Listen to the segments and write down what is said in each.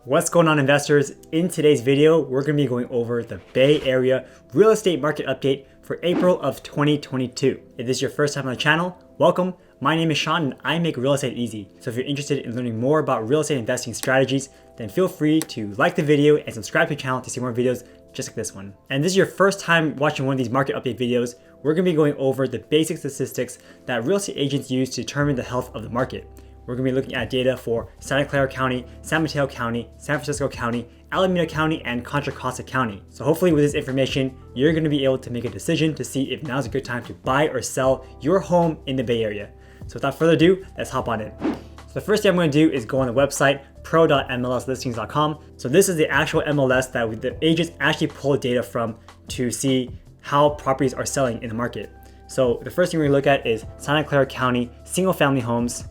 What's going on, investors? In today's video, we're going to be going over the Bay Area real estate market update for April of 2022. If this is your first time on the channel, welcome. My name is Sean and I make real estate easy. So if you're interested in learning more about real estate investing strategies, then feel free to like the video and subscribe to the channel to see more videos just like this one. And this is your first time watching one of these market update videos, we're going to be going over the basic statistics that real estate agents use to determine the health of the market. We're going to be looking at data for Santa Clara County, San Mateo County, San Francisco County, Alameda County, and Contra Costa County. So hopefully with this information, you're going to be able to make a decision to see if now's a good time to buy or sell your home in the Bay Area. So without further ado, let's hop on in. So the first thing I'm going to do is go on the website pro.mlslistings.com. So this is the actual MLS that the agents actually pull data from to see how properties are selling in the market. So the first thing we're going to look at is Santa Clara County single family homes.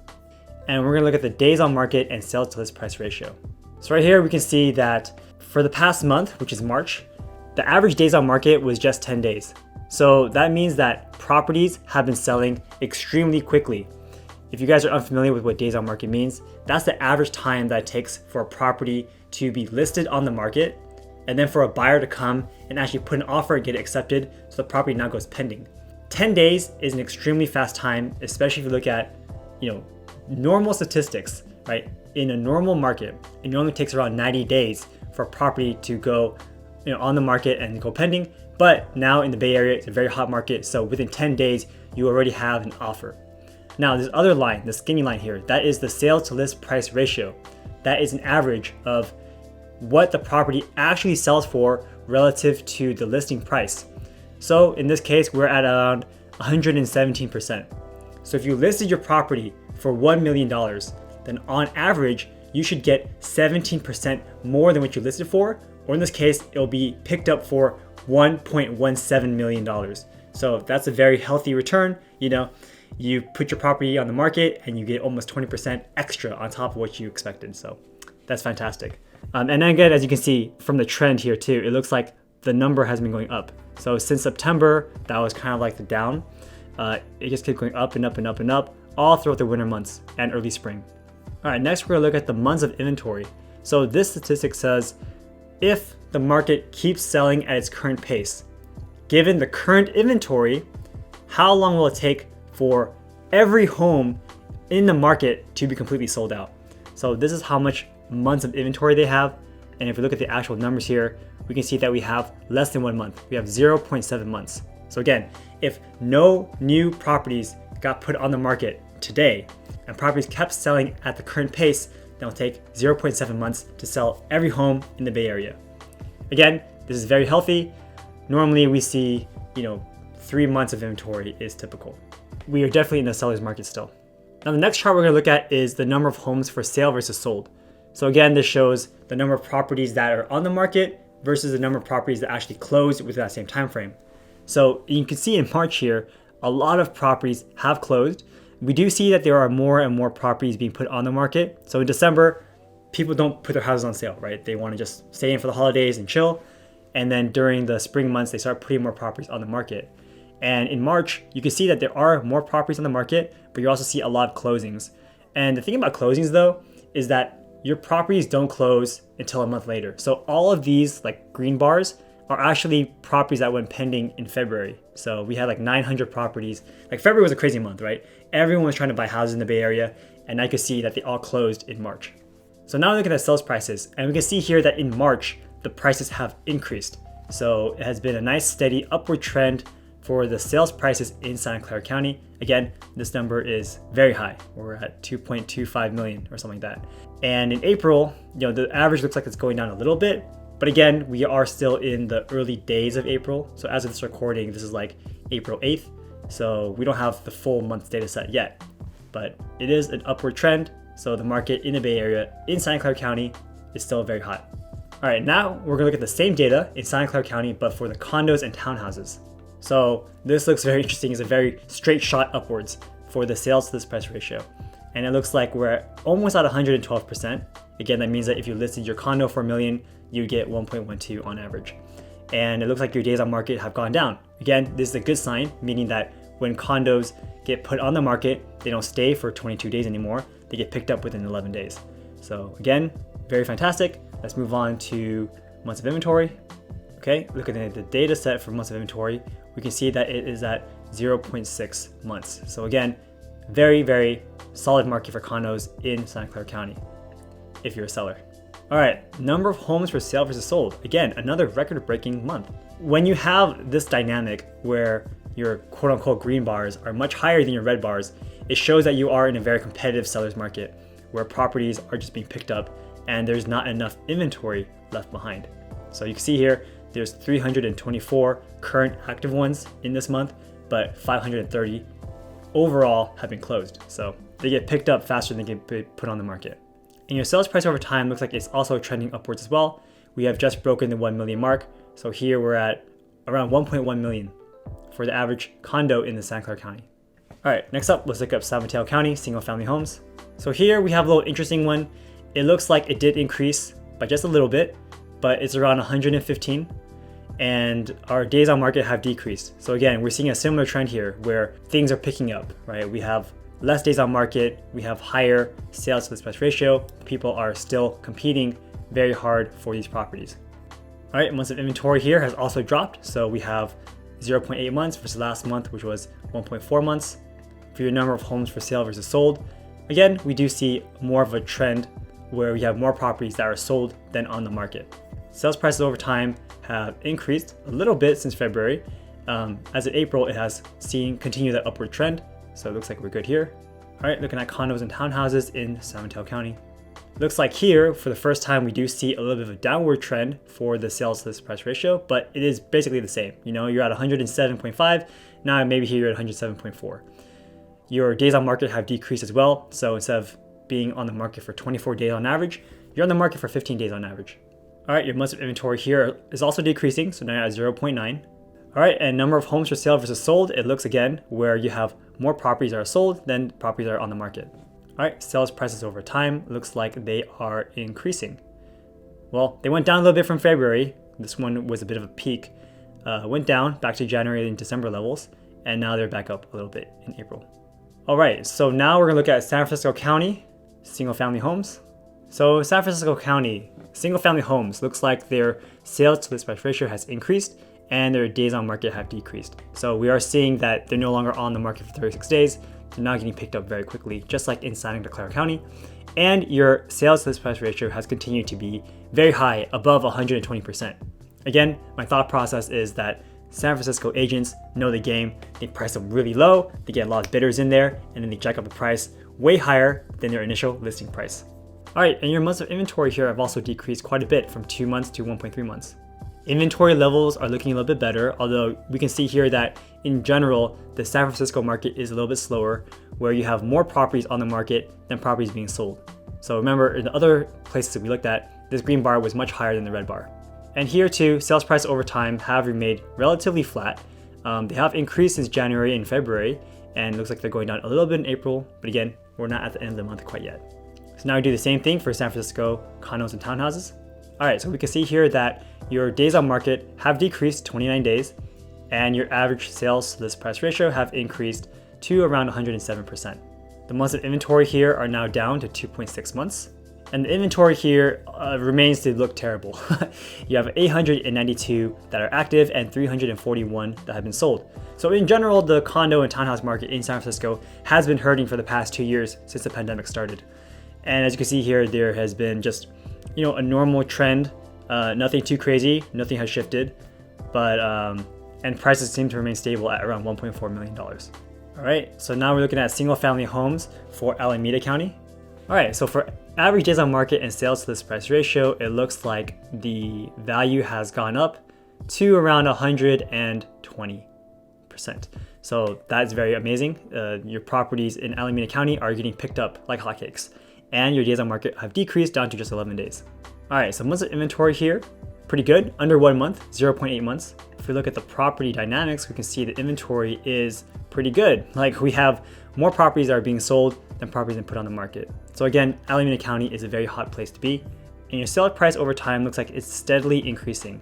And we're gonna look at the days on market and sales to list price ratio. So right here, we can see that for the past month, which is March, the average days on market was just 10 days. So that means that properties have been selling extremely quickly. If you guys are unfamiliar with what days on market means, that's the average time that it takes for a property to be listed on the market and then for a buyer to come and actually put an offer and get it accepted so the property now goes pending. 10 days is an extremely fast time, especially if you look at, normal statistics, right? In a normal market, it normally takes around 90 days for a property to go on the market and go pending. But now in the Bay Area, it's a very hot market. So within 10 days, you already have an offer. Now this other line, the skinny line here, that is the sales to list price ratio. That is an average of what the property actually sells for relative to the listing price. So in this case, we're at around 117%. So if you listed your property for $1 million, then on average, you should get 17% more than what you listed for, or in this case, it'll be picked up for $1.17 million. So that's a very healthy return. You put your property on the market and you get almost 20% extra on top of what you expected. So that's fantastic. And then again, as you can see from the trend here too, it looks like the number has been going up. So since September, that was kind of like the down. It just kept going up and up and up and up all throughout the winter months and early spring. All right, next we're gonna look at the months of inventory. So this statistic says if the market keeps selling at its current pace, given the current inventory, how long will it take for every home in the market to be completely sold out? So this is how much months of inventory they have. And if we look at the actual numbers here, we can see that we have less than 1 month. We have 0.7 months. So again, if no new properties got put on the market today and properties kept selling at the current pace, then it'll take 0.7 months to sell every home in the Bay Area. Again, this is very healthy. Normally we see, 3 months of inventory is typical. We are definitely in the seller's market still. Now the next chart we're gonna look at is the number of homes for sale versus sold. So again, this shows the number of properties that are on the market versus the number of properties that actually closed within that same time frame. So you can see in March here, a lot of properties have closed. We do see that there are more and more properties being put on the market. So in December, people don't put their houses on sale, right? They want to just stay in for the holidays and chill. And then during the spring months, they start putting more properties on the market. And in March, you can see that there are more properties on the market, but you also see a lot of closings. And the thing about closings though, is that your properties don't close until a month later. So all of these like green bars are actually properties that went pending in February. So we had like 900 properties. Like February was a crazy month, right? Everyone was trying to buy houses in the Bay Area, and I could see that they all closed in March. So now look at the sales prices, and we can see here that in March, the prices have increased. So it has been a nice steady upward trend for the sales prices in Santa Clara County. Again, this number is very high. We're at 2.25 million or something like that. And in April, the average looks like it's going down a little bit. But again, we are still in the early days of April. So as of this recording, this is like April 8th. So we don't have the full month's data set yet, but it is an upward trend. So the market in the Bay Area in Santa Clara County is still very hot. All right, now we're gonna look at the same data in Santa Clara County, but for the condos and townhouses. So this looks very interesting. It's a very straight shot upwards for the sales to this price ratio. And it looks like we're almost at 112%. Again, that means that if you listed your condo for $1 million, you get 1.12 on average. And it looks like your days on market have gone down. Again, this is a good sign, meaning that when condos get put on the market, they don't stay for 22 days anymore. They get picked up within 11 days. So again, very fantastic. Let's move on to months of inventory. Okay, looking at the data set for months of inventory, we can see that it is at 0.6 months. So again, very, very solid market for condos in Santa Clara County if you're a seller. All right, number of homes for sale versus sold. Again, another record-breaking month. When you have this dynamic where your quote-unquote green bars are much higher than your red bars, it shows that you are in a very competitive seller's market where properties are just being picked up and there's not enough inventory left behind. So you can see here, there's 324 current active ones in this month, but 530 overall have been closed. So they get picked up faster than they get put on the market. And your sales price over time looks like it's also trending upwards as well. We have just broken the 1 million mark. So here we're at around 1.1 million for the average condo in the Santa Clara County. All right, next up, let's look up San Mateo County single family homes. So here we have a little interesting one. It looks like it did increase by just a little bit, but it's around 115. And our days on market have decreased. So again, we're seeing a similar trend here where things are picking up, right? We have less days on market, we have higher sales to list price ratio. People are still competing very hard for these properties. All right, months of inventory here has also dropped. So we have 0.8 months versus last month, which was 1.4 months. For your number of homes for sale versus sold, again, we do see more of a trend where we have more properties that are sold than on the market. Sales prices over time have increased a little bit since February. As of April, it has continued that upward trend. So it looks like we're good here. All right, looking at condos and townhouses in San Mateo County. Looks like here, for the first time, we do see a little bit of a downward trend for the sales to list price ratio, but it is basically the same. You know, you're at 107.5, now maybe here you're at 107.4. Your days on market have decreased as well. So instead of being on the market for 24 days on average, you're on the market for 15 days on average. All right, your months of inventory here is also decreasing, so now you're at 0.9. All right, and number of homes for sale versus sold, it looks again where you have more properties that are sold than properties that are on the market. All right, sales prices over time looks like they are increasing. Well, they went down a little bit from February. This one was a bit of a peak. Went down back to January and December levels, and now they're back up a little bit in April. All right, so now we're gonna look at San Francisco County, single family homes. So San Francisco County, single family homes, looks like their sales to list price ratio has increased and their days on market have decreased. So we are seeing that they're no longer on the market for 36 days. They're now getting picked up very quickly, just like in Santa Clara County. And your sales to list price ratio has continued to be very high, above 120%. Again, my thought process is that San Francisco agents know the game. They price them really low, they get a lot of bidders in there, and then they jack up the price way higher than their initial listing price. All right, and your months of inventory here have also decreased quite a bit from 2 months to 1.3 months. Inventory levels are looking a little bit better, although we can see here that in general, the San Francisco market is a little bit slower, where you have more properties on the market than properties being sold. So remember, in the other places that we looked at, this green bar was much higher than the red bar. And here too, sales price over time have remained relatively flat. They have increased since January and February, and it looks like they're going down a little bit in April, but again, we're not at the end of the month quite yet. So now we do the same thing for San Francisco condos and townhouses. All right, so we can see here that your days on market have decreased 29 days, and your average sales to list price ratio have increased to around 107%. The months of inventory here are now down to 2.6 months. And the inventory here remains to look terrible. You have 892 that are active and 341 that have been sold. So in general, the condo and townhouse market in San Francisco has been hurting for the past 2 years since the pandemic started. And as you can see here, there has been just, a normal trend, nothing too crazy, nothing has shifted, but and prices seem to remain stable at around $1.4 million. All right, so now we're looking at single family homes for Alameda County. All right, so for average days on market and sales to list price ratio, it looks like the value has gone up to around 120%. So that's very amazing. Your properties in Alameda County are getting picked up like hotcakes, and your days on market have decreased down to just 11 days. All right, so months of inventory here, pretty good, under 1 month, 0.8 months. If we look at the property dynamics, we can see the inventory is pretty good. Like we have more properties that are being sold than properties that put on the market. So again, Alameda County is a very hot place to be. And your sale price over time looks like it's steadily increasing.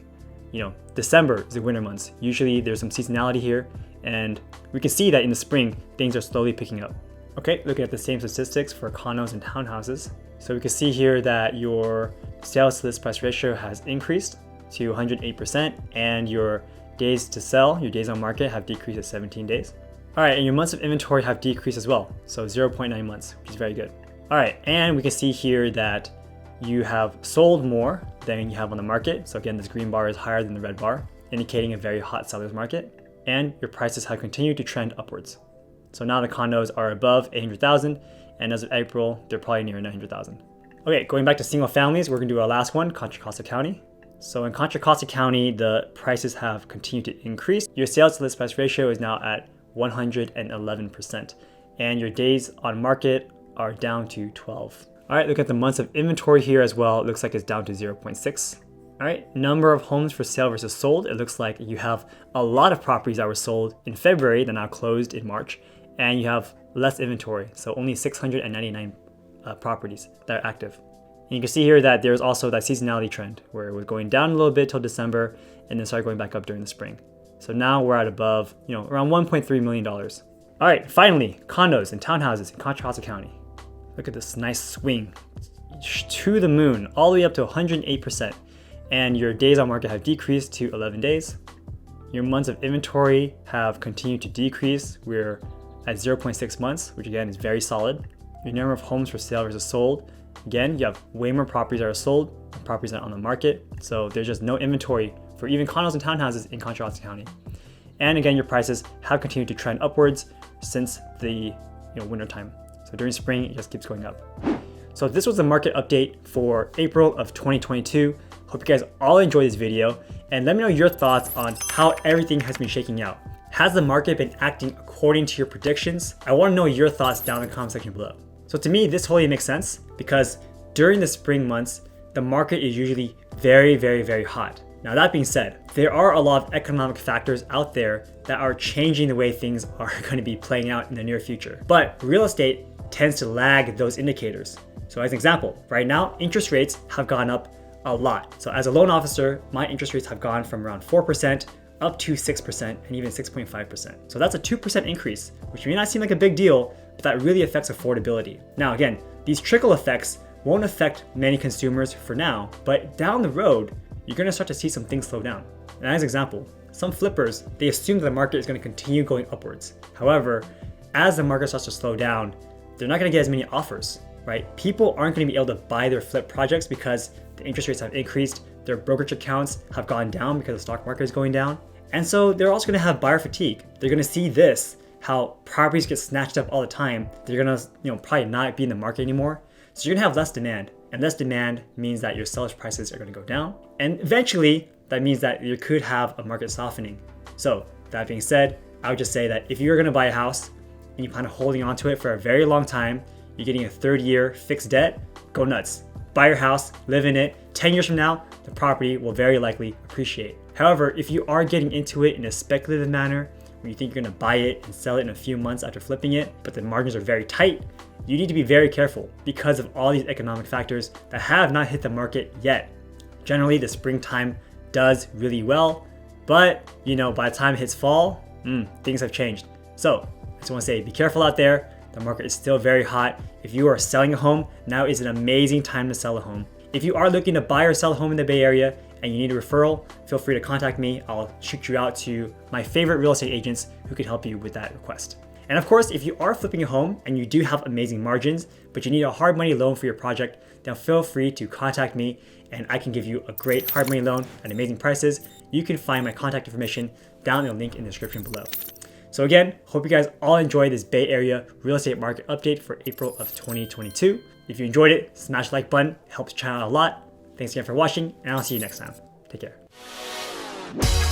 December is the winter months. Usually there's some seasonality here, and we can see that in the spring, things are slowly picking up. Okay, looking at the same statistics for condos and townhouses. So we can see here that your sales to list price ratio has increased to 108%, and your days to sell, your days on market, have decreased to 17 days. All right, and your months of inventory have decreased as well, so 0.9 months, which is very good. All right, and we can see here that you have sold more than you have on the market. So again, this green bar is higher than the red bar, indicating a very hot seller's market. And your prices have continued to trend upwards. So now the condos are above 800,000, and as of April, they're probably near 900,000. Okay, going back to single families, we're gonna do our last one, Contra Costa County. So in Contra Costa County, the prices have continued to increase. Your sales to list price ratio is now at 111%, and your days on market are down to 12. All right, look at the months of inventory here as well. It looks like it's down to 0.6. All right, number of homes for sale versus sold. It looks like you have a lot of properties that were sold in February that now closed in March, and you have less inventory. So only 699 properties that are active. And you can see here that there's also that seasonality trend where it was going down a little bit till December and then started going back up during the spring. So now we're at above, around $1.3 million. All right, finally, condos and townhouses in Contra Costa County. Look at this nice swing to the moon, all the way up to 108%. And your days on market have decreased to 11 days. Your months of inventory have continued to decrease. We're at 0.6 months, which again is very solid. Your number of homes for sale versus sold. Again, you have way more properties that are sold than properties that are on the market. So there's just no inventory for even condos and townhouses in Contra Costa County. And again, your prices have continued to trend upwards since the winter time. So during spring, it just keeps going up. So this was the market update for April of 2022. Hope you guys all enjoyed this video, and let me know your thoughts on how everything has been shaking out. Has the market been acting according to your predictions? I want to know your thoughts down in the comment section below. So to me, this totally makes sense because during the spring months, the market is usually very, very, very hot. Now that being said, there are a lot of economic factors out there that are changing the way things are going to be playing out in the near future. But real estate tends to lag those indicators. So as an example, right now, interest rates have gone up a lot. So as a loan officer, my interest rates have gone from around 4% up to 6% and even 6.5%. So that's a 2% increase, which may not seem like a big deal, but that really affects affordability. Now again, these trickle effects won't affect many consumers for now, but down the road, you're gonna start to see some things slow down. And as an example, some flippers, they assume that the market is gonna continue going upwards. However, as the market starts to slow down, they're not gonna get as many offers, right? People aren't gonna be able to buy their flip projects because the interest rates have increased, their brokerage accounts have gone down because the stock market is going down. And so they're also gonna have buyer fatigue. They're gonna see this, how properties get snatched up all the time. They're gonna probably not be in the market anymore. So you're gonna have less demand. And less demand means that your sellers' prices are gonna go down. And eventually, that means that you could have a market softening. So that being said, I would just say that if you're gonna buy a house and you plan on holding onto it for a very long time, you're getting a 3rd-year fixed debt, go nuts. Buy your house, live in it. 10 years from now, the property will very likely appreciate. However, if you are getting into it in a speculative manner, where you think you're gonna buy it and sell it in a few months after flipping it, but the margins are very tight, you need to be very careful because of all these economic factors that have not hit the market yet. Generally, the springtime does really well, but by the time it hits fall, things have changed. So I just wanna say, be careful out there. The market is still very hot. If you are selling a home, now is an amazing time to sell a home. If you are looking to buy or sell a home in the Bay Area and you need a referral, feel free to contact me. I'll shoot you out to my favorite real estate agents who can help you with that request. And of course, if you are flipping a home and you do have amazing margins, but you need a hard money loan for your project, then feel free to contact me and I can give you a great hard money loan at amazing prices. You can find my contact information down in the link in the description below. So again, hope you guys all enjoyed this Bay Area real estate market update for April of 2022. If you enjoyed it, smash the like button. It helps the channel out a lot. Thanks again for watching, and I'll see you next time. Take care.